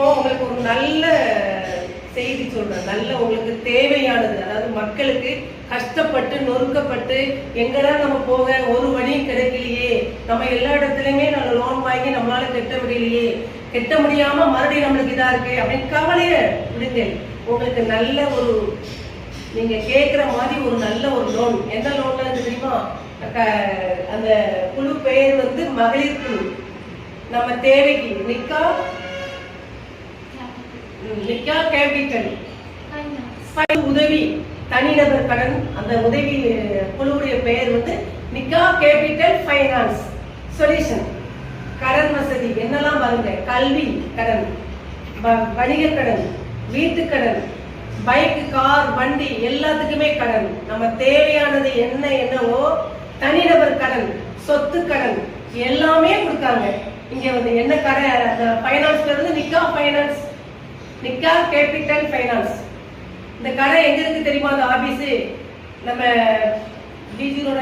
இப்போ உங்களுக்கு ஒரு நல்ல செய்தி சொல்றேன், நல்ல உங்களுக்கு தேவையானது, அதாவது மக்களுக்கு கஷ்டப்பட்டு நொறுக்கப்பட்டு எங்கடா நம்ம போக ஒரு வழியும் கிடைக்கலையே, நம்ம எல்லா இடத்துலயுமே நம்ம லோன் வாங்கி நம்மளால கட்ட முடியலையே, கட்ட முடியாம மறுபடியும் நம்மளுக்கு இதா இருக்கு அப்படின்னு கவலைய விடுங்க. உங்களுக்கு நல்ல ஒரு நீங்க கேட்கிற மாதிரி ஒரு நல்ல ஒரு லோன். என்ன லோன் தெரியுமா? அந்த குழு பெயர் வந்து மகளிர் குழு. நம்ம தேவைக்கு நிக்கா கேபிட்டல் உதவி தனிநபர் கடன். அந்த உதவி குழுவுடைய பெயர் வந்து நிக்கா கேபிட்டல் ஃபைனான்ஸ் சொல்யூஷன். கடன் வசதி என்னெல்லாம் பாருங்க: கல்வி கடன், வணிக கடன், வீட்டு கடன், பைக், கார், வண்டி எல்லாத்துக்குமே கடன். நம்ம தேவையானது என்னவோ தனிநபர் கடன், சொத்து கடன் எல்லாமே கொடுக்காங்க. இங்க வந்து என்ன கடன்? அந்த ஃபைனான்ஸ்ல இருந்து நிக்கா ஃபைனான்ஸ், நிக்கா கேபிட்டல் ஃபைனான்ஸ். இந்த கடை எங்க இருக்கு தெரியுமா? அந்த ஆபீஸ் நம்ம டிஜி ரோட